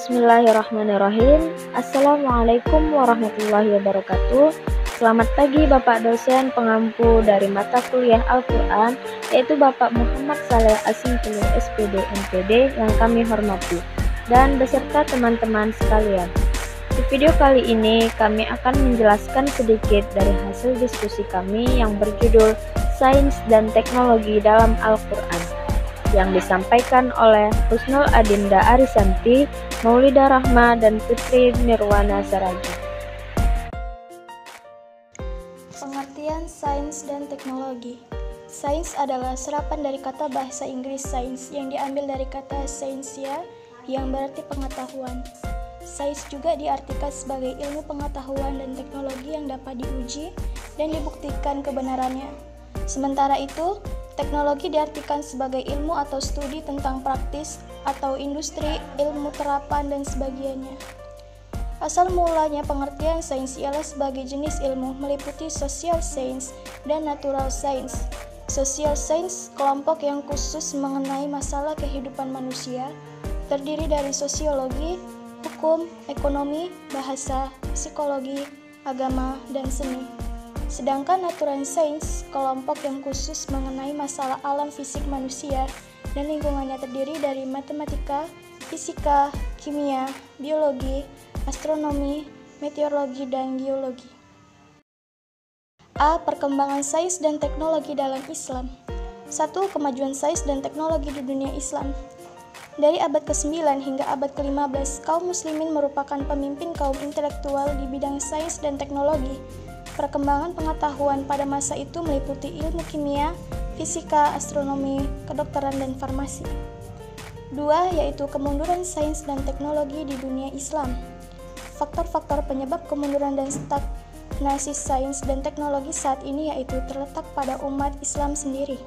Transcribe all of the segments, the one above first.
Bismillahirrahmanirrahim. Assalamualaikum warahmatullahi wabarakatuh. Selamat pagi Bapak dosen pengampu dari mata kuliah Al-Quran, yaitu Bapak Muhammad Saleh Asingkulu SPD MPD yang kami hormati, dan beserta teman-teman sekalian. Di video kali ini kami akan menjelaskan sedikit dari hasil diskusi kami yang berjudul Sains dan Teknologi dalam Al-Quran, yang disampaikan oleh Husnul Adinda Arisanti, Maulida Rahma, dan Putri Nirwana Saraji. Pengertian sains dan teknologi. Sains adalah serapan dari kata bahasa Inggris science yang diambil dari kata scientia yang berarti pengetahuan. Sains juga diartikan sebagai ilmu pengetahuan dan teknologi yang dapat diuji dan dibuktikan kebenarannya. Sementara itu, teknologi diartikan sebagai ilmu atau studi tentang praktis atau industri, ilmu terapan, dan sebagainya. Asal mulanya pengertian sains ialah sebagai jenis ilmu meliputi social science dan natural science. Social science, kelompok yang khusus mengenai masalah kehidupan manusia, terdiri dari sosiologi, hukum, ekonomi, bahasa, psikologi, agama, dan seni. Sedangkan natural science, kelompok yang khusus mengenai masalah alam fisik manusia dan lingkungannya, terdiri dari matematika, fisika, kimia, biologi, astronomi, meteorologi, dan geologi. A. Perkembangan sains dan teknologi dalam Islam. 1. Kemajuan sains dan teknologi di dunia Islam. Dari abad ke-9 hingga abad ke-15, kaum muslimin merupakan pemimpin kaum intelektual di bidang sains dan teknologi. Perkembangan pengetahuan pada masa itu meliputi ilmu kimia, fisika, astronomi, kedokteran, dan farmasi. 2. Yaitu kemunduran sains dan teknologi di dunia Islam. Faktor-faktor penyebab kemunduran dan stagnasi sains dan teknologi saat ini yaitu terletak pada umat Islam sendiri.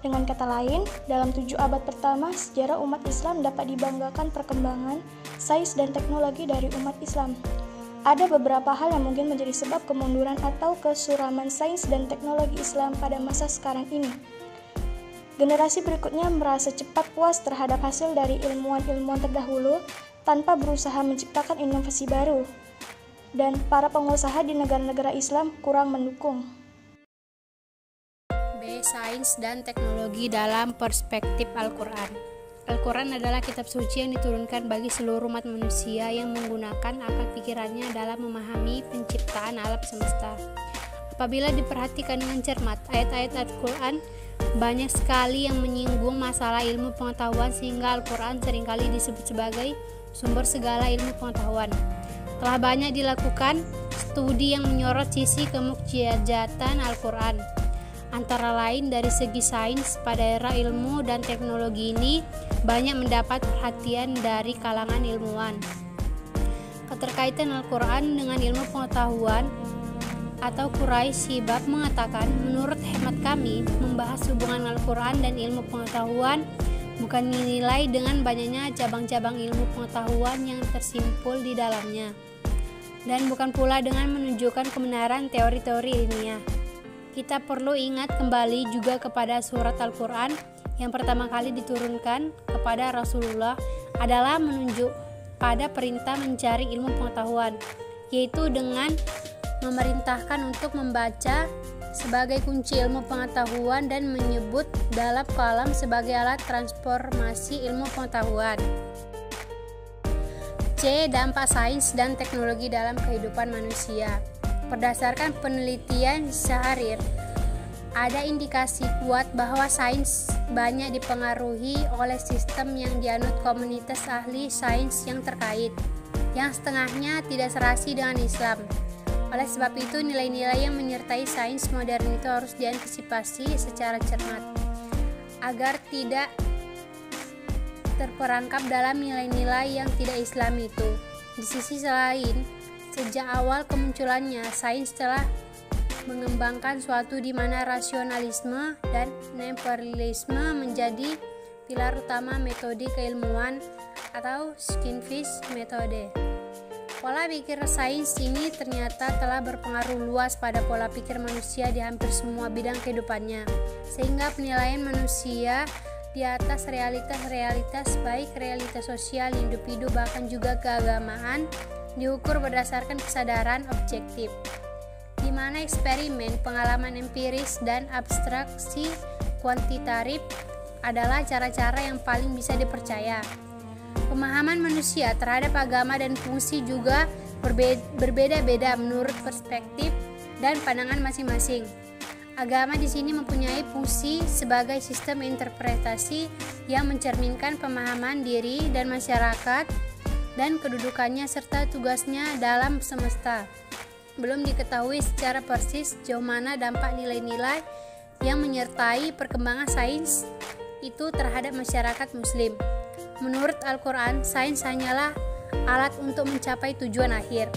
Dengan kata lain, dalam 7 abad pertama, sejarah umat Islam dapat dibanggakan perkembangan sains dan teknologi dari umat Islam. Ada beberapa hal yang mungkin menjadi sebab kemunduran atau kesuraman sains dan teknologi Islam pada masa sekarang ini. Generasi berikutnya merasa cepat puas terhadap hasil dari ilmuwan-ilmuwan terdahulu tanpa berusaha menciptakan inovasi baru, dan para pengusaha di negara-negara Islam kurang mendukung. B. Sains dan teknologi dalam perspektif Al-Quran. Al-Quran adalah kitab suci yang diturunkan bagi seluruh umat manusia yang menggunakan akal pikirannya dalam memahami penciptaan alam semesta. Apabila diperhatikan dengan cermat, ayat-ayat Al-Quran banyak sekali yang menyinggung masalah ilmu pengetahuan, sehingga Al-Quran seringkali disebut sebagai sumber segala ilmu pengetahuan. Telah banyak dilakukan studi yang menyorot sisi kemukjizatan Al-Quran. Antara lain dari segi sains, pada era ilmu dan teknologi ini banyak mendapat perhatian dari kalangan ilmuwan. Keterkaitan Al-Quran dengan ilmu pengetahuan atau Quraisy Bab mengatakan, menurut hemat kami, membahas hubungan Al-Quran dan ilmu pengetahuan bukan dinilai dengan banyaknya cabang-cabang ilmu pengetahuan yang tersimpul di dalamnya, dan bukan pula dengan menunjukkan kebenaran teori-teori ilmiah. Kita perlu ingat kembali juga kepada surat Al-Quran yang pertama kali diturunkan kepada Rasulullah adalah menunjuk pada perintah mencari ilmu pengetahuan, yaitu dengan memerintahkan untuk membaca sebagai kunci ilmu pengetahuan dan menyebut dalam kalam sebagai alat transformasi ilmu pengetahuan. C. Dampak sains dan teknologi dalam kehidupan manusia. Berdasarkan penelitian Syahrir, ada indikasi kuat bahwa sains banyak dipengaruhi oleh sistem yang dianut komunitas ahli sains yang terkait, yang setengahnya tidak serasi dengan Islam. Oleh sebab itu, nilai-nilai yang menyertai sains modern itu harus diantisipasi secara cermat, agar tidak terperangkap dalam nilai-nilai yang tidak Islam itu. Di sisi lain, sejak awal kemunculannya, sains telah mengembangkan suatu di mana rasionalisme dan neorealisme menjadi pilar utama metode keilmuan atau scientific metode. Pola pikir sains ini ternyata telah berpengaruh luas pada pola pikir manusia di hampir semua bidang kehidupannya, sehingga penilaian manusia di atas realitas-realitas baik realitas sosial, individu, bahkan juga keagamaan diukur berdasarkan kesadaran objektif, di mana eksperimen, pengalaman empiris, dan abstraksi kuantitatif adalah cara-cara yang paling bisa dipercaya. Pemahaman manusia terhadap agama dan fungsi juga berbeda-beda menurut perspektif dan pandangan masing-masing. Agama di sini mempunyai fungsi sebagai sistem interpretasi yang mencerminkan pemahaman diri dan masyarakat dan kedudukannya serta tugasnya dalam semesta. Belum diketahui secara persis sejauh mana dampak nilai-nilai yang menyertai perkembangan sains itu terhadap masyarakat muslim. Menurut Al-Quran, sains hanyalah alat untuk mencapai tujuan akhir.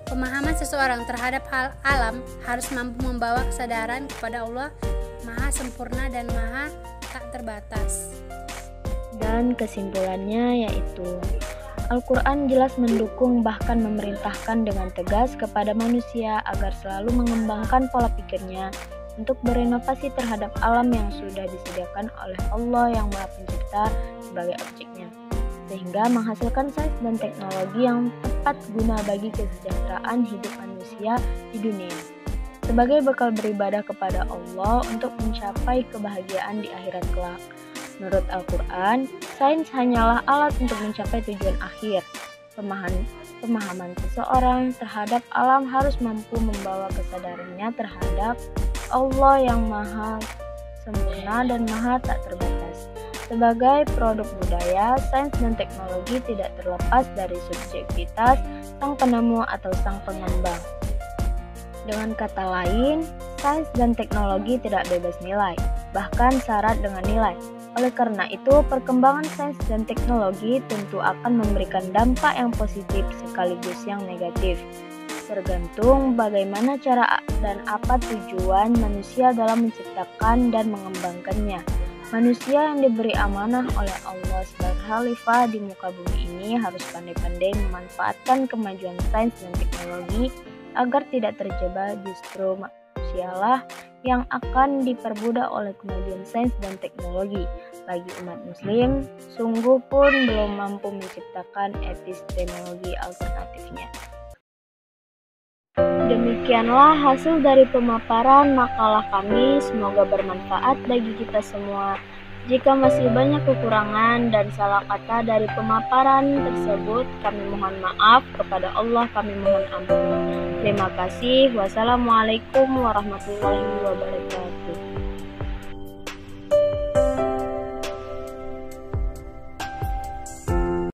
Pemahaman seseorang terhadap alam harus mampu membawa kesadaran kepada Allah Maha Sempurna dan Maha Tak Terbatas. Dan kesimpulannya yaitu Al-Quran jelas mendukung bahkan memerintahkan dengan tegas kepada manusia agar selalu mengembangkan pola pikirnya untuk berinovasi terhadap alam yang sudah disediakan oleh Allah yang Maha Pencipta sebagai objeknya, sehingga menghasilkan sains dan teknologi yang tepat guna bagi kesejahteraan hidup manusia di dunia, sebagai bekal beribadah kepada Allah untuk mencapai kebahagiaan di akhirat kelak. Menurut Al-Quran, sains hanyalah alat untuk mencapai tujuan akhir. Pemahaman seseorang terhadap alam harus mampu membawa kesadarannya terhadap Allah yang Maha Sempurna dan Maha Tak Terbatas. Sebagai produk budaya, sains dan teknologi tidak terlepas dari subjektivitas sang penemu atau sang pengembang. Dengan kata lain, sains dan teknologi tidak bebas nilai, bahkan syarat dengan nilai. Oleh karena itu, perkembangan sains dan teknologi tentu akan memberikan dampak yang positif sekaligus yang negatif, tergantung bagaimana cara dan apa tujuan manusia dalam menciptakan dan mengembangkannya. Manusia yang diberi amanah oleh Allah sebagai khalifah di muka bumi ini harus pandai-pandai memanfaatkan kemajuan sains dan teknologi agar tidak terjebak justru manusialah yang akan diperbudak oleh kemajuan sains dan teknologi. Bagi umat muslim, sungguh pun belum mampu menciptakan epistemologi alternatifnya. Demikianlah hasil dari pemaparan makalah kami, semoga bermanfaat bagi kita semua. Jika masih banyak kekurangan dan salah kata dari pemaparan tersebut, kami mohon maaf, kepada Allah kami mohon ampun. Terima kasih. Wassalamualaikum warahmatullahi wabarakatuh.